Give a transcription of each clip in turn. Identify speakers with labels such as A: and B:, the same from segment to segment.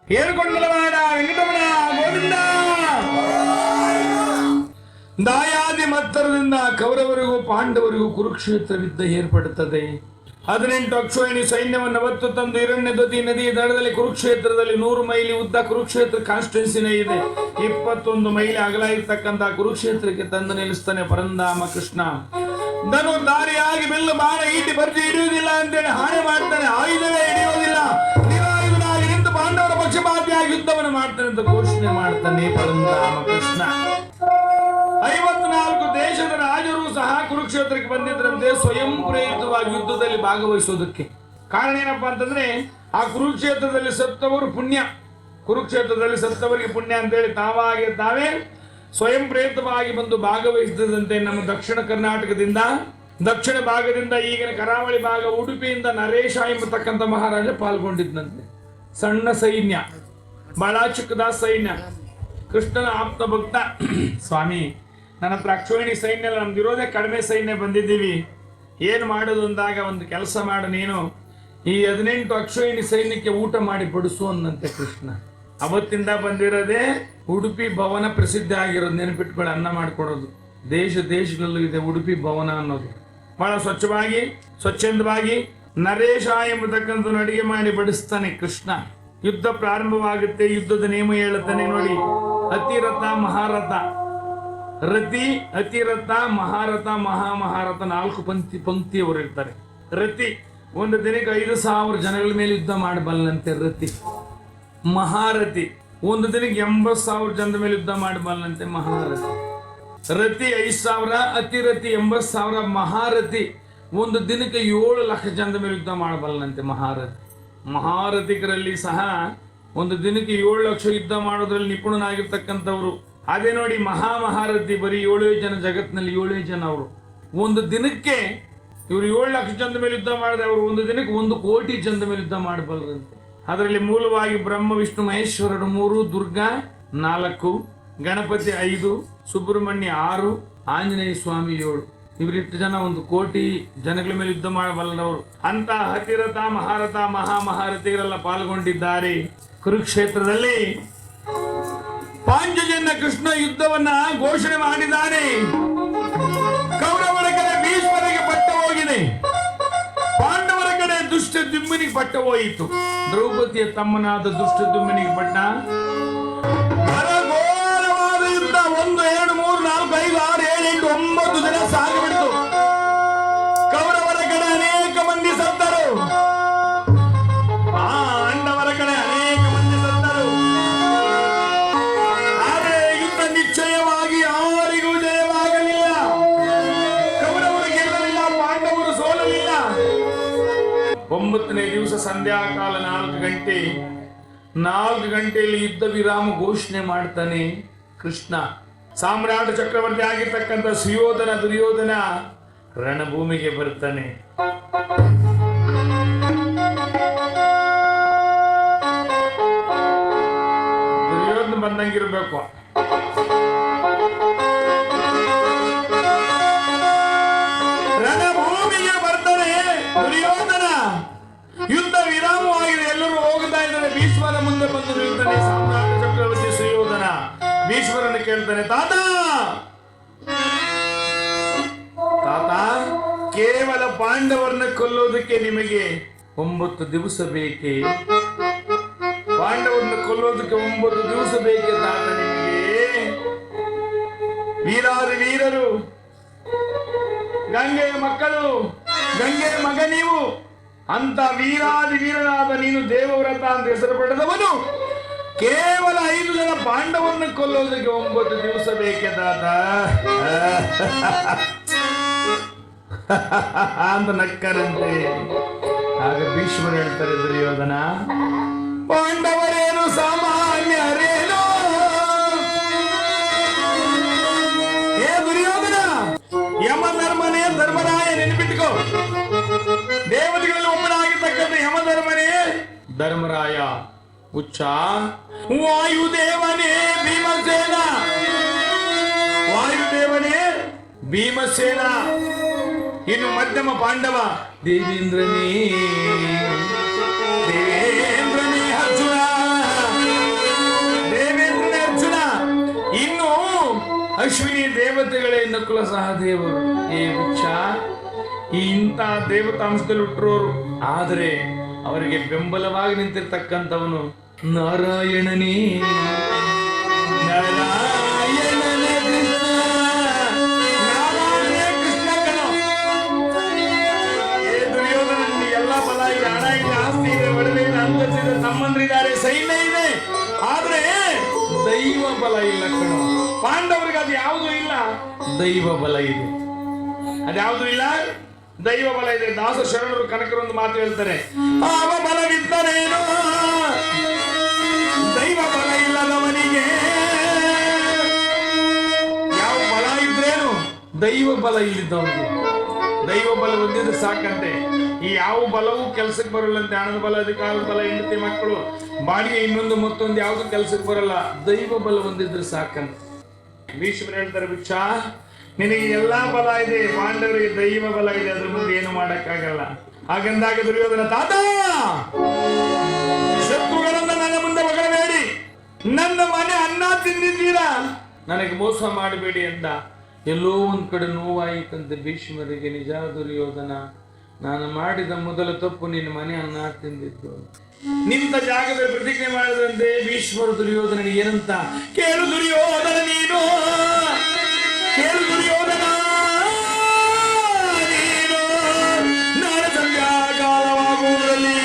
A: ಏರ್ಕೊಂಡಲವಾಡ ವೆಂಕಟರಮಣ ಗೋವಿಂದ. ದಾಯಾದಿ ಮತ್ತರದಿಂದ ಕೌರವರಿಗೂ ಪಾಂಡವರಿಗೂ ಕುರುಕ್ಷೇತ್ರ ಯುದ್ಧ ಏರ್ಪಡುತ್ತದೆ. 18 ಅಕ್ಷೋಹಿಣಿ ಸೈನ್ಯವನ್ನು ಹೊತ್ತು ತಂದು ಹಿರಣ್ಯದ್ವತಿ ನದಿಯ ದಡದಲ್ಲಿ ಕುರುಕ್ಷೇತ್ರದಲ್ಲಿ 100 ಮೈಲಿ ಉದ್ದ ಕುರುಕ್ಷೇತ್ರ ಕಾನ್ಸ್ಟಿಟ್ಯೂನ್ಸಿನೇ ಇದೆ. 21 ಮೈಲಿ ಅಗಲ ಇರ್ತಕ್ಕಂಥ ಕುರುಕ್ಷೇತ್ರಕ್ಕೆ ತಂದು ನಿಲ್ಲಿಸ್ತಾನೆ ಪರಂಧಾಮ ಕೃಷ್ಣ. ಧನು ದಾರಿಯಾಗಿ ಬಿಲ್ಲು ಬಾಣ ಈಟಿ ಬರ್ಜಿ ಹಿಡಿಯುವುದಿಲ್ಲ ಅಂತೇಳಿ ಹಾನಿ ಮಾಡ್ತಾನೆ. ಆಯುಧವೇ ಹಿಡಿಯುವುದಿಲ್ಲ, ನಿರಾಯುಧನಾಗಿ ನಿಂತು ಪಾಂಡವರ ಪಕ್ಷಪಾತಿಯಾಗಿ ಯುದ್ಧವನ್ನು ಮಾಡ್ತಾನೆ ಅಂತ ಘೋಷಣೆ ಮಾಡ್ತಾನೆ ಪರಂಧಾಮ ಕೃಷ್ಣ. 54 ದೇಶದ ರಾಜರು ಸಹ ಕುರುಕ್ಷೇತ್ರಕ್ಕೆ ಬಂದಿದ್ದರಂತೆ ಸ್ವಯಂ ಪ್ರೇರಿತವಾಗಿ ಯುದ್ಧದಲ್ಲಿ ಭಾಗವಹಿಸೋದಕ್ಕೆ. ಕಾರಣ ಏನಪ್ಪಾ ಅಂತಂದ್ರೆ ಆ ಕುರುಕ್ಷೇತ್ರದಲ್ಲಿ ಸತ್ತವರು ಪುಣ್ಯ, ಕುರುಕ್ಷೇತ್ರದಲ್ಲಿ ಸತ್ತವರಿಗೆ ಪುಣ್ಯ ಅಂತೇಳಿ ತಾವಾಗಿ ತಾವೇ ಸ್ವಯಂ ಪ್ರೇರಿತವಾಗಿ ಬಂದು ಭಾಗವಹಿಸಿದಂತೆ. ನಮ್ಮ ದಕ್ಷಿಣ ಕರ್ನಾಟಕದಿಂದ, ದಕ್ಷಿಣ ಭಾಗದಿಂದ, ಈಗಿನ ಕರಾವಳಿ ಭಾಗ ಉಡುಪಿಯಿಂದ ನರೇಶ ಎಂಬತಕ್ಕಂಥ ಮಹಾರಾಜ ಪಾಲ್ಗೊಂಡಿದ್ದಂತೆ. ಸಣ್ಣ ಸೈನ್ಯ, ಬಹಳ ಚಿಕ್ಕದ ಸೈನ್ಯ. ಕೃಷ್ಣನ ಆಪ್ತ ಭಕ್ತ, ಸ್ವಾಮಿ ನನ್ನ ಹತ್ರ ಅಕ್ಷೋಹಿಣಿ ಸೈನ್ಯ ಎಲ್ಲ, ನಮ್ದಿರೋದೇ ಕಡಿಮೆ ಸೈನ್ಯ, ಬಂದಿದ್ದೀವಿ, ಏನು ಮಾಡೋದು ಅಂದಾಗ ಒಂದು ಕೆಲಸ ಮಾಡು ನೀನು, ಈ 18 ಅಕ್ಷೋಹಿಣಿ ಸೈನ್ಯಕ್ಕೆ ಊಟ ಮಾಡಿ ಬಡಿಸು ಅನ್ನಂತೆ ಕೃಷ್ಣ. ಅವತ್ತಿಂದ ಬಂದಿರೋದೇ ಉಡುಪಿ ಭವನ ಪ್ರಸಿದ್ಧ ಆಗಿರೋದು, ನೆನಪಿಟ್ಕೊಳ್ಳಿ. ಅನ್ನ ಮಾಡಿಕೊಡೋದು ದೇಶಗಳಲ್ಲೂ ಇದೆ ಉಡುಪಿ ಭವನ ಅನ್ನೋದು. ಬಹಳ ಸ್ವಚ್ಛವಾಗಿ ಸ್ವಚ್ಛಂದವಾಗಿ ನರೇಶ ಎಂಬತಕ್ಕಂಥ ಅಡಿಗೆ ಮಾಡಿ ಬಡಿಸ್ತಾನೆ ಕೃಷ್ಣ. ಯುದ್ಧ ಪ್ರಾರಂಭವಾಗುತ್ತೆ. ಯುದ್ಧದ ನೇಮ ಹೇಳುತ್ತಾನೆ ನೋಡಿ. ಅತಿರಥ ಮಹಾರಥ, ರತಿ, ಅತಿರಥ, ಮಹಾರಥ, ಮಹಾಮಹಾರಥ, 4 ಪಂಕ್ತಿಯವರು ಇರ್ತಾರೆ. ರತಿ ಒಂದು ದಿನಕ್ಕೆ 5,000 ಜನಗಳ ಮೇಲೆ ಯುದ್ಧ ಮಾಡಬಲ್ಲಂತೆ ರತಿ. ಮಹಾರಥಿ ಒಂದು ದಿನಕ್ಕೆ 80,000 ಜನರ ಮೇಲೆ ಯುದ್ಧ ಮಾಡಬಲ್ಲಂತೆ ಮಹಾರಥಿ. ರತಿ 5,000, ಅತಿರಥಿ 80,000, ಮಹಾರಥಿ ಒಂದು ದಿನಕ್ಕೆ 7 ಲಕ್ಷ ಜನರ ಮೇಲೆ ಯುದ್ಧ ಮಾಡಬಲ್ಲಂತೆ ಮಹಾರಥಿ. ಮಹಾರಥಿಕರಲ್ಲಿ ಸಹ ಒಂದು ದಿನಕ್ಕೆ 7 ಲಕ್ಷ ಯುದ್ಧ ಮಾಡೋದ್ರಲ್ಲಿ ನಿಪುಣನಾಗಿರ್ತಕ್ಕಂಥವ್ರು. ಅದೇ ನೋಡಿ ಮಹಾರಥಿ ಬರೀ 7 ಜನ, ಜಗತ್ತಿನಲ್ಲಿ 7 ಜನ ಅವರು. ಒಂದು ದಿನಕ್ಕೆ ಇವರು 7 ಲಕ್ಷ ಜನದ ಮೇಲೆ ಯುದ್ಧ ಮಾಡಿದ್ರೆ ಅವರು ಒಂದು ದಿನಕ್ಕೆ 1 ಕೋಟಿ ಜನದ ಮೇಲೆ ಯುದ್ಧ ಮಾಡಬಲ್ಲರಂತೆ. ಅದರಲ್ಲಿ ಮೂಲವಾಗಿ ಬ್ರಹ್ಮ ವಿಷ್ಣು ಮಹೇಶ್ವರರು 3, ದುರ್ಗಾ 4, ಗಣಪತಿ 5, ಸುಬ್ರಹ್ಮಣ್ಯ 6, ಆಂಜನೇಯ ಸ್ವಾಮಿ 7. ಇವರಿಷ್ಟು ಜನ 1 ಕೋಟಿ ಜನಗಳ ಮೇಲೆ ಯುದ್ಧ ಮಾಡಬಲ್ಲವರು. ಅಂತ ಅತಿರಥ, ಮಹಾರಥ, ಮಹಾರಥಿಗರೆಲ್ಲ ಪಾಲ್ಗೊಂಡಿದ್ದಾರೆ ಕುರುಕ್ಷೇತ್ರದಲ್ಲಿ. ಪಾಂಚಜನ್ಯ ಕೃಷ್ಣ ಯುದ್ಧವನ್ನ ಘೋಷಣೆ ಮಾಡಿದ್ದಾನೆ. ಕೌರವರ ಕಡೆ ಭೀಷ್ಮರಿಗೆ ಪಟ್ಟ ಹೋಗಿದೆ, ಪಾಂಡವರ ಕಡೆ ದುಷ್ಟದ್ಯುಮ್ನಿಗೆ ಪಟ್ಟ ಹೋಯಿತು. ದ್ರೌಪದಿಯ ತಮ್ಮನಾದ ದುಷ್ಟದ್ಯುಮ್ನಿಗೆ ಪಟ್ಟ. ಘೋರವಾದ ಯುದ್ಧ 1, 2, 3, 4, 5, 6, 7, 8, 9 ದಿನ ಸಾಗಿಬಿಡ್ತು. ಕೌರವರ ಕಡೆ ಅನೇಕ ಮಂದಿ ಸತ್ತರು, ಪಾಂಡವರ ಕಡೆ ಅನೇಕ ಮಂದಿ ಸತ್ತರು. ಆದರೆ ಯುದ್ಧ ನಿಶ್ಚಯವಾಗಿ ಯಾರಿಗೂ ಜಯವಾಗಲಿಲ್ಲ. ಕೌರವರು ಗೆಲ್ಲಲಿಲ್ಲ, ಪಾಂಡವರು ಸೋಲಲಿಲ್ಲ. 9ನೇ ದಿವಸ ಸಂಧ್ಯಾಕಾಲ 4 ಗಂಟೆಯಲ್ಲಿ ಯುದ್ಧ ವಿರಾಮ ಘೋಷಣೆ ಮಾಡ್ತಾನೆ ಕೃಷ್ಣ. ಸಾಮ್ರಾಟ ಚಕ್ರವರ್ತಿ ಆಗಿರ್ತಕ್ಕಂಥ ಸುಯೋಧನ, ದುರ್ಯೋಧನ ರಣಭೂಮಿಗೆ ಬರ್ತಾನೆ. ದುರ್ಯೋಧನ ಬಂದಂಗಿರ್ಬೇಕು. ರಣಭೂಮಿಗೆ ಬರ್ತಾನೆ ದುರ್ಯೋಧನ. ಯುದ್ಧ ವಿರಾಮವಾಗಿದೆ, ಎಲ್ಲರೂ ಹೋಗ್ತಾ ಇದ್ದಾರೆ. ಭೀಷ್ಮರ ಮುಂದೆ ಬಂದು ನಿಲ್ತಾನೆ ಸಾಮ್ರಾಟ ಚಕ್ರವರ್ತಿ ಸುಯೋಧನ. ಭೀಷ್ಮರನ್ನು ಕೇಳ್ತಾನೆ, ತಾತ ಕೇವಲ ಪಾಂಡವರನ್ನ ಕೊಲ್ಲೋದಕ್ಕೆ ನಿಮಗೆ 9 ದಿವಸ ಬೇಕೆ? ಪಾಂಡವರನ್ನ ಕೊಲ್ಲೋದಕ್ಕೆ 9 ದಿವಸ ಬೇಕೆ ತಾತ ನಿಮಗೆ? ವೀರಾದಿ ವೀರರು, ಗಂಗೆಯ ಮಕ್ಕಳು, ಗಂಗೆಯ ಮಗ ನೀವು. ಅಂತ ವೀರಾದಿ ವೀರನಾದ ನೀನು ದೇವವ್ರತ ಅಂತ ಹೆಸರು ಪಡೆದವನು ಕೇವಲ 5 ಜನ ಪಾಂಡವರನ್ನು ಕೊಲ್ಲೋದಕ್ಕೆ 9 ದಿವಸ ಬೇಕೆ ತಾತ ಅಂತ ನಕ್ಕರಂತೆ. ಆಗ ಭೀಷ್ಮರು ಹೇಳ್ತಾರೆ, ದುರ್ಯೋಧನ, ಪಾಂಡವರೇನು ಸಾಮಾನ್ಯರೇನು? ಏ ದುರ್ಯೋಧನ, ಯಮಧರ್ಮನೇ ಧರ್ಮರಾಯ, ನೆನಪಿಟ್ಕೋ. ದೇವತೆಗಳಲ್ಲಿ ಒಬ್ಬನಾಗಿರ್ತಕ್ಕಂಥ ಯಮಧರ್ಮನೇ ಧರ್ಮರಾಯ. ಉಚ್ಚ ವಾಯುದೇವನೇ ಭೀಮಸೇನ, ವಾಯುದೇವನೇ ಭೀಮಸೇನ. ಇನ್ನು ಮಧ್ಯಮ ಪಾಂಡವ ದೇವೇಂದ್ರನೇ ಅರ್ಜುನ. ನಕುಲ ಸಹದೇವರು. ಏ ಹುಚ್ಚ, ಈ ಇಂಥ ದೇವತಾಂಶದಲ್ಲಿ ಹುಟ್ಟರೋರು, ಆದರೆ ಅವರಿಗೆ ಬೆಂಬಲವಾಗಿ ನಿಂತಿರ್ತಕ್ಕಂಥವನು ನಾರಾಯಣನೇ. ನಾರಾಯಣನೇ ಕೃಷ್ಣ, ನಾರಾಯಣೇ ಕೃಷ್ಣ ಕಣೋ. ಏ ದುರ್ಯೋಧನನಿಗೆ ಎಲ್ಲ ಬಲ ಇದೆ, ಹಣ ಇದೆ, ಆಸ್ತಿ ಇದೆ, ಒಡವೆ ಇದೆ, ಅಂತಸ್ತಿದೆ, ಸಂಬಂಧರಿದ್ದಾರೆ, ಸೈನ್ಯ ಇದೆ, ಆದ್ರೆ ದೈವ ಬಲ ಇಲ್ಲ ಕಣೋ. ಪಾಂಡವರಿಗೆ ಅದು ಯಾವುದೂ ಇಲ್ಲ, ದೈವ ಬಲ ಇದೆ. ಅದ್ಯಾವುದೂ ಇಲ್ಲ, ದೈವ ಬಲ ಇದೆ. ದಾಸ ಶರಣರು ಕನಕರೊಂದು ಮಾತು ಹೇಳ್ತಾರೆ, ಅವ ಬಲವಿದ್ದರೇನು ದೈವ ಬಲ ಇಲ್ಲದವನಿಗೆ. ಯಾವ ಬಲ ಇದ್ರೇನು ದೈವ ಬಲ ಇಲ್ಲಿದ್ದವನಿಗೆ. ದೈವ ಬಲ ಹೊಂದಿದ್ರೆ ಸಾಕಂತೆ. ಈ ಯಾವ ಬಲವೂ ಕೆಲ್ಸಕ್ಕೆ ಬರಲ್ಲಂತೆ. ಹಣದ ಬಲ, ಅಧಿಕಾರದ ಬಲ, ಹೆಂಡತಿ ಮಕ್ಕಳು, ಬಾಡಿಗೆ, ಇನ್ನೊಂದು ಮತ್ತೊಂದು ಯಾವುದು ಕೆಲ್ಸಕ್ಕೆ ಬರಲ್ಲ. ದೈವ ಬಲ ಹೊಂದಿದ್ರೆ ಸಾಕಂತೆ. ಭೀಷ್ಮರು ಹೇಳ್ತಾರೆ, ಭಿಕ್ಷ ನಿನಗೆ ಎಲ್ಲಾ ಬಲ ಇದೆ, ಪಾಂಡವರಿಗೆ ದೈವ ಬಲ ಇದೆ, ಅದ್ರ ಮುಂದೆ ಏನು ಮಾಡಕ್ಕಾಗಲ್ಲ. ಹಾಗಂದಾಗ ದುರ್ಯೋಧನ, ತಾತ ಶತ್ರುಗಳನ್ನ ನನ್ನ ಮುಂದೆ ಹೊಗಳಬೇಡಿ, ನನ್ನ ಮನೆ ಅನ್ನ ತಿಂದಿದ್ದೀರಾ, ನನಗೆ ಮೋಸ ಮಾಡಬೇಡಿ ಅಂದ. ಎಲ್ಲೋ ಒಂದ್ ಕಡೆ ನೋವಾಯಿತಂತೆ ಭೀಷ್ಮರಿಗೆ. ನಿಜ ದುರ್ಯೋಧನ, ನಾನು ಮಾಡಿದ ಮೊದಲ ತಪ್ಪು ನಿನ್ನ ಮನೆ ಅನ್ನ ತಿಂದಿದ್ದು. ನಿಂತ ಜಾಗದಲ್ಲಿ ಪ್ರತಿಜ್ಞೆ ಮಾಡಿದಂತೆ ಭೀಷ್ಮರು ದುರ್ಯೋಧನಿಗೆ ಏನಂತ, ಕೇಳು ದುರ್ಯೋಧನ ನೀನು, ಕೇಳು ದುರ್ಯೋಧನ ನೀನು, ನಾಳೆ ಸಂಧ್ಯಾಕಾಲವಾಗುವುದರಲ್ಲಿ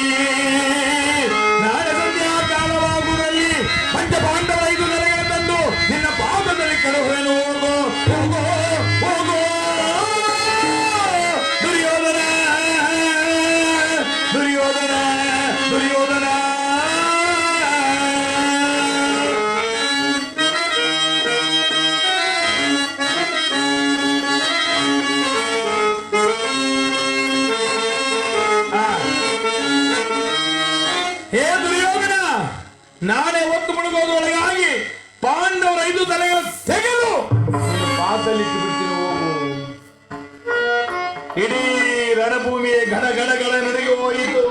A: ಪಂಚ ಪಾಂಡವ 5 ನೆಲೆಗಳ ತಂದು ನಿನ್ನ ಪಾದದಲ್ಲಿ ಕೆಡಹುವೆನು. ಹೋಗೋ ಹೋಗೋ ಹೋಗೋ ದುರ್ಯೋಧನ, ದುರ್ಯೋಧನ, ದುರ್ಯೋಧನ. ಹೇ ದುರ್ಯೋಧನ, ನಾನೇ ಒತ್ತು ಮುಳುಗೋದೊಳಗಾಗಿ ಪಾಂಡವರ 5 ತಲೆಗಳ ತೆಗೆದು ಪಾದಲಿಟ್ಟು ಬಿಡ್ತೀನಿ. ಹೋಗು. ಇಡೀ ರಣಭೂಮಿಯೇ ಗಡ ಗಡ ಗಡ ನಡೆಗೆ ಹೋಯಿತು.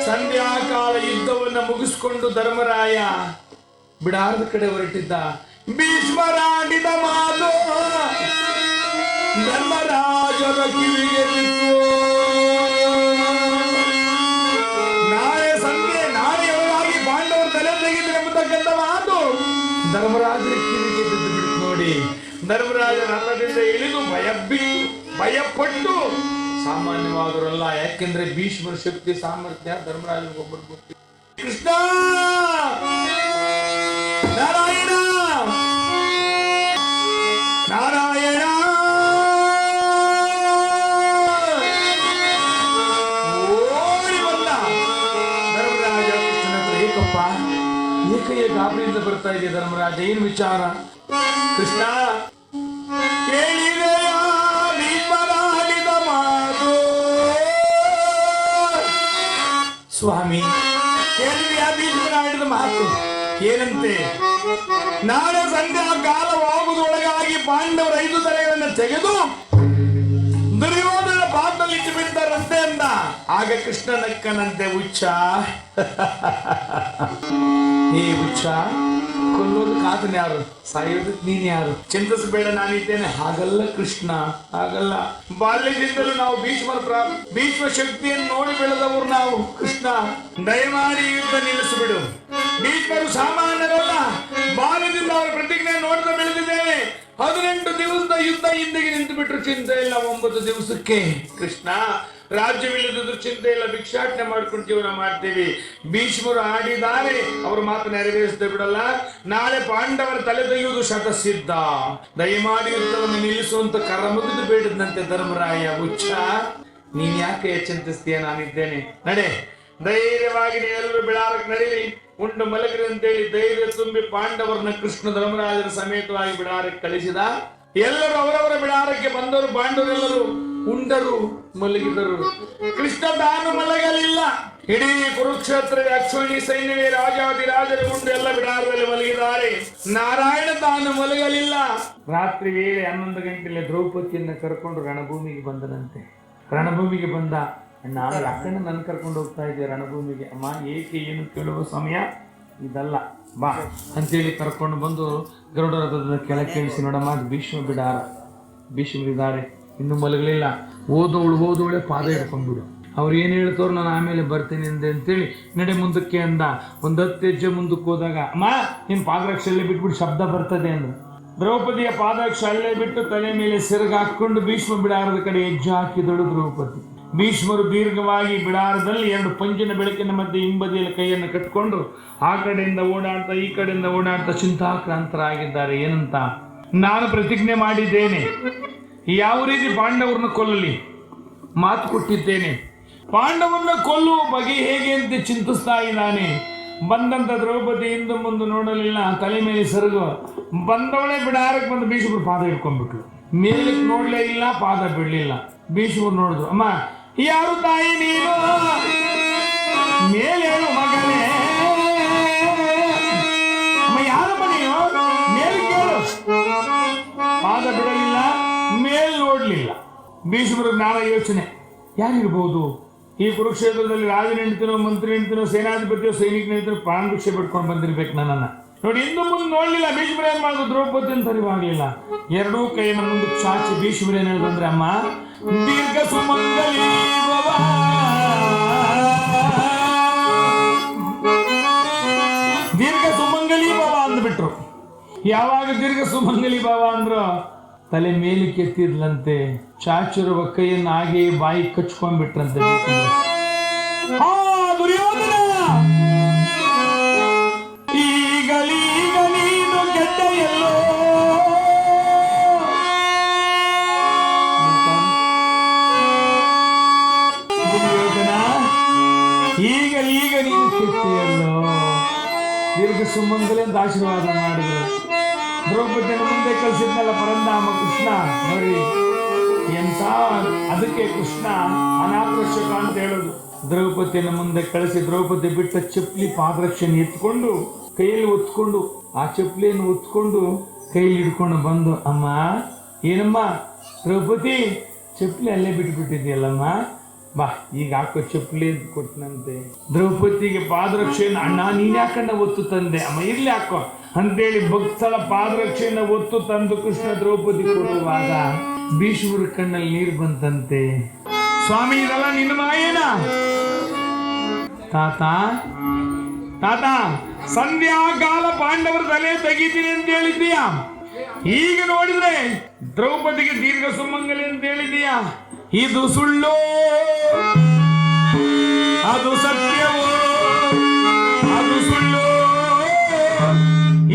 A: ಸಂಧ್ಯಾಕಾಲ ಯುದ್ಧವನ್ನು ಮುಗಿಸಿಕೊಂಡು ಧರ್ಮರಾಯ ಬಿಡಾರದ ಕಡೆ ಹೊರಟಿದ್ದ. ಭೀಷ್ಮರಾಡಿದ ಮಾತು ಧರ್ಮರಾಜರ ಕಿವಿಗೆ ಬಿತ್ತು. ಧರ್ಮರಾಜರ ಕಿವಿಗೆ ಬಿದ್ದು ಬಿಟ್ಟು ನೋಡಿ. ಧರ್ಮರಾಜ ರಥದಿಂದ ಇಳಿದು ಭಯಪಟ್ಟು, ಸಾಮಾನ್ಯವಾದವರಲ್ಲ, ಯಾಕೆಂದ್ರೆ ಭೀಷ್ಮರ ಶಕ್ತಿ ಸಾಮರ್ಥ್ಯ ಧರ್ಮರಾಜನಿಗೆ ಒಬ್ಬರು ಗೊತ್ತಿಲ್ಲ. ಕೃಷ್ಣ, ನಾರಾಯಣ, ನಾರಾಯಣ, ಓಡಿ ಬಂದ ಧರ್ಮರಾಜ ಕೃಷ್ಣನ ಹತ್ರ. ಏಕಪ್ಪ, ಏಕೆಯ ಗಾಬರಿಯಿಂದ ಬರ್ತಾ ಇದೆ ಧರ್ಮರಾಜ, ಏನು ವಿಚಾರ? ಕೃಷ್ಣ, ಕೇಳಿದೆಯ ಭೀಷ್ಮರಾಡಿದ ಮಾತು? ಸ್ವಾಮಿ, ಕೇಳಿದೆಯ ಭೀಷ್ಮರಾಡಿದ ಮಾತು? ಏನಂತೆ? ನಾಳೆ ಸಂಧ್ಯಾ ಕಾಲವಾಗುವುದೊಳಗಾಗಿ ಪಾಂಡವರ 5 ತಲೆಗಳನ್ನು ತೆಗೆದು ದುರ್ಯೋಧನ ಪಾದದಲ್ಲಿ ಇಟ್ಟು ಬಿಡ್ತಾರಂತೆ ಅಂದ. ಆಗ ಕೃಷ್ಣ ನಕ್ಕನಂತೆ, ಹುಚ್ಚ, ಹೇ ಹುಚ್ಚ, ಕೊಲ್ಲೋದು ಕಾತನ ಯಾರು, ಸಾಯೋದಕ್ಕೆ ನೀನ್ ಯಾರು? ಚಿಂತಿಸಬೇಡ, ನಾನಿದ್ದೇನೆ. ಹಾಗಲ್ಲ ಕೃಷ್ಣ, ಹಾಗಲ್ಲ. ಬಾಲ್ಯದಿಂದಲೂ ನಾವು ಭೀಷ್ಮ ಶಕ್ತಿಯನ್ನು ನೋಡಿ ಬೆಳೆದವರು ನಾವು. ಕೃಷ್ಣ, ದಯಮಾಡಿ ಯುದ್ಧ ನಿಲ್ಲಿಸಿಬಿಡು. ಭೀಷ್ಮರು ಸಾಮಾನ್ಯರಲ್ಲ. ಬಾಲ್ಯದಿಂದ ಅವರ ಪ್ರತಿಜ್ಞೆ ನೋಡ್ತಾ ಬೆಳೆದಿದ್ದೇವೆ. 18 ದಿವಸದ ಯುದ್ಧ ಹಿಂದಿಗೆ ನಿಂತು ಬಿಟ್ರು ಚಿಂತೆ ಇಲ್ಲ. 9 ದಿವಸಕ್ಕೆ ಕೃಷ್ಣ, ರಾಜ್ಯವಿಲ್ಲದಿದ್ರು ಚಿಂತೆ ಇಲ್ಲ, ಭಿಕ್ಷಾಟನೆ ಮಾಡ್ಕೊಂಡು ಜೀವನ ಮಾಡ್ತೀವಿ. ಭೀಷ್ಮರು ಆಡಿದ್ದಾರೆ, ಅವ್ರ ಮಾತು ನೆರವೇರಿಸದೆ ಬಿಡಲ್ಲ. ನಾಳೆ ಪಾಂಡವರ ತಲೆ ತೆಗೆಯುವುದು ಶತಸಿದ್ಧ. ದಯಮಾಡಿ ಯುದ್ಧವನ್ನು ನಿಲ್ಲಿಸುವಂತ ಕರ ಮುಗಿದು ಬೇಡಿದಂತೆ ಧರ್ಮರಾಯ. ಹುಚ್ಚ, ನೀನ್ ಯಾಕೆ ಚಿಂತಿಸ್ತೀಯ? ನಾನಿದ್ದೇನೆ, ನಡೆ. ಧೈರ್ಯವಾಗಿ ನೀವೆಲ್ಲರೂ ಬಿಡಾರಕ್ಕೆ ನಡೀರಿ, ಉಂಡು ಮಲಗಿರಿ ಅಂತೇಳಿ ಧೈರ್ಯ ತುಂಬಿ ಪಾಂಡವರನ್ನ ಕೃಷ್ಣ ಧರ್ಮರಾಜರ ಸಮೇತವಾಗಿ ಬಿಡಾರಕ್ಕೆ ಕಳಿಸಿದ. ಎಲ್ಲರೂ ಅವರವರ ಬಿಡಾರಕ್ಕೆ ಬಂದರು. ಪಾಂಡವರೆಲ್ಲರೂ ಉಂಡರು, ಮಲಗಿದರು. ಕೃಷ್ಣ ತಾನು ಮಲಗಲಿಲ್ಲ. ಇಡೀ ಕುರುಕ್ಷೇತ್ರ ಅಶ್ವಿನಿ ಸೈನ್ಯವೇ ರಾಜಾದಿರಾಜರು ಉಂಡು ಎಲ್ಲ ಬಿಡಾರದಲ್ಲಿ ಮಲಗಿದ್ದಾರೆ. ನಾರಾಯಣ ತಾನು ಮಲಗಲಿಲ್ಲ. ರಾತ್ರಿ ವೇಳೆ 11 ಗಂಟೆಯಲ್ಲಿ ದ್ರೌಪದಿಯನ್ನ ಕರ್ಕೊಂಡು ರಣಭೂಮಿಗೆ ಬಂದನಂತೆ. ರಣಭೂಮಿಗೆ ಬಂದ. ನಾನು ಯಾಕಂದ್ರೆ ನನ್ನ ಕರ್ಕೊಂಡು ಹೋಗ್ತಾ ಇದ್ದೆ ರಣಭೂಮಿಗೆ. ಅಮ್ಮ, ಏಕೆ ಏನು ಕೇಳುವ ಸಮಯ ಇದಲ್ಲ ಬಾ ಅಂತೇಳಿ ಕರ್ಕೊಂಡು ಬಂದು ಗರುಡ ರಥದ ಕೆಳಗೆ ಕೇಳಿಸಿ ನೋಡಮ್ಮ ಅದು ಭೀಷ್ಮರಿದ್ದಾರೆ ಇನ್ನು ಮಲಗಲಿಲ್ಲ, ಹೋದವಳೆ ಪಾದ ಹಿಡ್ಕೊಂಡ್ಬಿಡು, ಅವ್ರು ಏನು ಹೇಳ್ತವ್ರು ನಾನು ಆಮೇಲೆ ಬರ್ತೀನಿ ಅಂದೆ ಅಂತೇಳಿ ನಡೆ ಮುಂದಕ್ಕೆ ಅಂದ. ಒಂದು 10 ಹೆಜ್ಜೆ ಮುಂದಕ್ಕೆ ಹೋದಾಗ ಅಮ್ಮ ನಿನ್ನ ಪಾದರಕ್ಷೆ ಅಲ್ಲೇ ಬಿಟ್ಬಿಟ್ಟು ಶಬ್ದ ಬರ್ತದೆ ಅಂದ್ರು. ದ್ರೌಪದಿಯ ಪಾದರಕ್ಷೆ ಅಲ್ಲೇ ಬಿಟ್ಟು ತಲೆ ಮೇಲೆ ಸೆರಗ ಹಾಕೊಂಡು ಭೀಷ್ಮ ಬಿಡಾರದ ಕಡೆ ಹೆಜ್ಜೆ ಹಾಕಿದಳು ದ್ರೌಪದಿ. ಭೀಷ್ಮರು ದೀರ್ಘವಾಗಿ ಬಿಡಾರದಲ್ಲಿ 2 ಪಂಜಿನ ಬೆಳಕಿನ ಮಧ್ಯೆ ಹಿಂಬದಿಯಲ್ಲಿ ಕೈಯನ್ನು ಕಟ್ಟಿಕೊಂಡು ಆ ಕಡೆಯಿಂದ ಓಡಾಡ್ತಾ ಈ ಕಡೆಯಿಂದ ಓಡಾಡ್ತಾ ಚಿಂತಾಕ್ರಾಂತರಾಗಿದ್ದಾರೆ. ಏನಂತ, ನಾನು ಪ್ರತಿಜ್ಞೆ ಮಾಡಿದ್ದೇನೆ, ಯಾವ ರೀತಿ ಪಾಂಡವರನ್ನು ಕೊಲ್ಲಲಿ ಮಾತು ಕೊಟ್ಟಿದ್ದೇನೆ, ಪಾಂಡವರನ್ನ ಕೊಲ್ಲುವ ಬಗೆ ಹೇಗೆ ಅಂತ ಚಿಂತಿಸ್ತಾ ಇದ್ದಾನೆ. ಬಂದಂತ ದ್ರೌಪದಿ ಹಿಂದೆ ಮುಂದೆ ನೋಡಲಿಲ್ಲ, ತಲೆ ಮೇಲೆ ಸೆರಗು. ಬಂದವಳೆ ಬಿಡಾರಕ್ಕೆ ಬಂದು ಭೀಷ್ಮರು ಪಾದ ಹಿಡ್ಕೊಂಡ್ಬಿಟ್ಲು. ಮೇಲಕ್ಕೆ ನೋಡ್ಲೇ ಇಲ್ಲ, ಪಾದ ಬಿಡ್ಲಿಲ್ಲ. ಭೀಷ್ಮರು ನೋಡಿದ್ರು, ಅಮ್ಮ ಯಾರು ತಾಯಿ ನೀನು, ಮೇಲೇಳು ಮಗನೇ, ಅಮ್ಮ ಯಾರಮ್ಮ ನೀನು, ಮೇಲ್ ಕೇಳು. ಪಾದ ಬಿಡಲಿಲ್ಲ, ಮೇಲ್ ನೋಡ್ಲಿಲ್ಲ. ಭೀಷ್ಮರು ಜ್ಞಾನ ಯೋಚನೆ, ಯಾರಿರ್ಬೋದು ಈ ಕುರುಕ್ಷೇತ್ರದಲ್ಲಿ ರಾಜನ ಹೆಂಡ್ತಿನೋ ಮಂತ್ರಿ ಹೆಂಡ್ತಿನೋ ಸೇನಾಧಿಪತಿಯೋ ಸೈನಿಕನ ಹೆಂಡ್ತಿನೋ ಪ್ರಾಣ ಭಿಕ್ಷೆ ಬಿಟ್ಕೊಂಡು ಬಂದಿರ್ಬೇಕು ನನ್ನನ್ನು. ನೋಡಿ ಇನ್ನು ಮುಂದೆ ನೋಡ್ಲಿಲ್ಲ. ಭೀಷ್ಮರು ಏನ್ ಮಾಡಿದ್ರು, ದ್ರೌಪದಿ ಅಂತ ಅರಿವಾಗ್ಲಿಲ್ಲ. 2 ಕೈಯನ್ನು ಮುಂದಕ್ಕೆ ಚಾಚಿ ಭೀಷ್ಮರು ಏನ್ ಹೇಳಿದ್ರೆ, ಅಮ್ಮ ದೀರ್ಘ ಸುಮಂಗಲಿ ಭವ, ದೀರ್ಘ ಸುಮಂಗಲಿ ಭವ ಅಂದ್ಬಿಟ್ರು. ಯಾವಾಗ ದೀರ್ಘ ಸುಮಂಗಲಿ ಭವ ಅಂದ್ರು, ತಲೆ ಮೇಲೆ ಕೆತ್ತಿದ್ಲಂತೆ, ಚಾಚಿರುವ ಕೈಯನ್ನು ಹಾಗೆ ಬಾಯಿ ಕಚ್ಕೊಂಡ್ಬಿಟ್ರಂತೆ. ದುರ್ಯೋಧನ ಈಗಲೀಗ ನೀನು ಗೆದ್ದ ಎಲ್ಲೋ, ದುರ್ಯೋಧನ ಈಗಲೀಗ ನೀನು ಕೆಟ್ಟೆಯಲ್ಲೋ. ದೀರ್ಘ ಸುಮಂಗಲಿ ಅಂತ ಆಶೀರ್ವಾದ ಮಾಡಿದ್ರು. ದ್ರೌಪದಿಯನ್ನು ಮುಂದೆ ಕಳಿಸಿದ್ನಲ್ಲ ಪರಂಧಾಮ ಕೃಷ್ಣ, ನೋಡಿ ಎಂತ, ಅದಕ್ಕೆ ಕೃಷ್ಣ ಅನಾಥರಕ್ಷಕ ಅಂತ ಹೇಳೋದು. ದ್ರೌಪದಿಯನ್ನು ಮುಂದೆ ಕಳಿಸಿ ದ್ರೌಪದಿ ಬಿಟ್ಟ ಚಪ್ಪಲಿ ಪಾದರಕ್ಷೆಯನ್ನು ಎತ್ಕೊಂಡು ಕೈಯಲ್ಲಿ ಒತ್ಕೊಂಡು, ಆ ಚಪ್ಪಲಿಯನ್ನು ಒತ್ಕೊಂಡು ಕೈಯಲ್ಲಿ ಹಿಡ್ಕೊಂಡು ಬಂದು, ಅಮ್ಮ ಏನಮ್ಮ ದ್ರೌಪದಿ ಚಪ್ಪಲಿ ಅಲ್ಲೇ ಬಿಟ್ಬಿಟ್ಟಿದ್ಯಲ್ಲಮ್ಮ, ಬಾ ಈಗ ಹಾಕೋ ಚಪ್ಪಲಿ ಅಂತ ಕೊಟ್ಟನಂತೆ. ದ್ರೌಪದಿಗೆ ಪಾದರಕ್ಷೆಯನ್ನು, ಅಣ್ಣ ನೀನ್ ಯಾಕಣ್ಣ ಒತ್ತು ತಂದೆ, ಅಮ್ಮ ಇರ್ಲಿ ಹಾಕೋ ಅಂತೇಳಿ ಭಕ್ತಳ ಪಾದರಕ್ಷೆಯನ್ನು ಒತ್ತು ತಂದು ಕೃಷ್ಣ ದ್ರೌಪದಿ ಕೊಡುವಾಗ ಭೀಷ್ಮರ ಕಣ್ಣಲ್ಲಿ ನೀರು ಬಂತಂತೆ. ಸ್ವಾಮಿ ಇದೆಲ್ಲ ನಿನ್ನ ಮಾಯೇನ ತಾತ, ತಾತ ಸಂಧ್ಯಾಕಾಲ ಪಾಂಡವರ ತಲೆ ತೆಗಿತೀನಿ ಅಂತ ಹೇಳಿದ್ದೀಯಾ, ಈಗ ನೋಡಿದ್ರೆ ದ್ರೌಪದಿಗೆ ದೀರ್ಘ ಸುಮಂಗಲಿ ಅಂತ ಹೇಳಿದೀಯಾ, ಇದು ಸುಳ್ಳು ಅದು ಸತ್ಯವೋ, ಅದು ಸುಳ್ಳು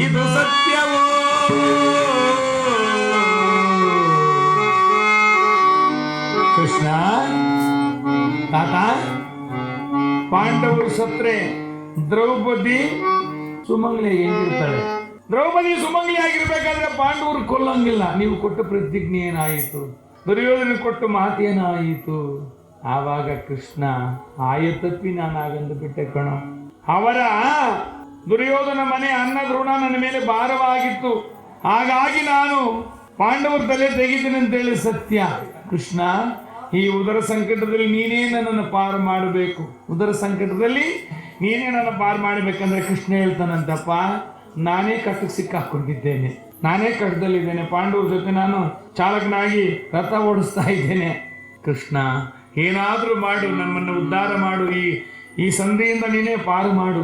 A: ಇದು ಸತ್ಯವೋ. ಕೃಷ್ಣ ತಾತ, ಪಾಂಡವರು ಸತ್ರೆ ದ್ರೌಪದಿ ಸುಮಂಗಲಿ ಹೆಂಗಿರ್ತಾಳೆ? ದ್ರೌಪದಿ ಸುಮಂಗಲಿ ಆಗಿರ್ಬೇಕಾದ್ರೆ ಪಾಂಡವರು ಕೊಲ್ಲಂಗಿಲ್ಲ. ನೀವು ಕೊಟ್ಟ ಪ್ರತಿಜ್ಞೆ ಏನಾಯಿತು, ದುರ್ಯೋಧನ ಕೊಟ್ಟು ಮಾತೇನಾಯಿತು? ಆವಾಗ ಕೃಷ್ಣ ಆಯತಪ್ಪಿ ನಾನು ಆಗಂದು ಬಿಟ್ಟೆ ಕಣೋ. ಅವರ ದುರ್ಯೋಧನ ಮನೆ ಅನ್ನದ ಋಣ ನನ್ನ ಮೇಲೆ ಭಾರವಾಗಿತ್ತು, ಹಾಗಾಗಿ ನಾನು ಪಾಂಡವರ ತಲೆ ತೆಗಿತೀನಿ ಅಂತೇಳಿ ಸತ್ಯ. ಕೃಷ್ಣ ಈ ಉದರ ಸಂಕಟದಲ್ಲಿ ನೀನೇ ನನ್ನನ್ನು ಪಾರು ಮಾಡಬೇಕು, ಉದರ ಸಂಕಟದಲ್ಲಿ ನೀನೇ ನನ್ನ ಪಾರು ಮಾಡಬೇಕಂದ್ರೆ ಕೃಷ್ಣ ಹೇಳ್ತಾನಂತಪ್ಪ, ನಾನೇ ಕಷ್ಟಕ್ಕೆ ಸಿಕ್ಕಾಕೊಂಡಿದ್ದೇನೆ, ನಾನೇ ಕಷ್ಟದಲ್ಲಿದ್ದೇನೆ, ಪಾಂಡವರ ಜೊತೆ ನಾನು ಚಾಲಕನಾಗಿ ರಥ ಓಡಿಸ್ತಾ ಇದ್ದೇನೆ. ಕೃಷ್ಣ ಏನಾದರೂ ಮಾಡು, ನಮ್ಮನ್ನು ಉದ್ಧಾರ ಮಾಡು, ಈ ಸಂಧಿಯಿಂದ ನೀನೇ ಪಾರು ಮಾಡು.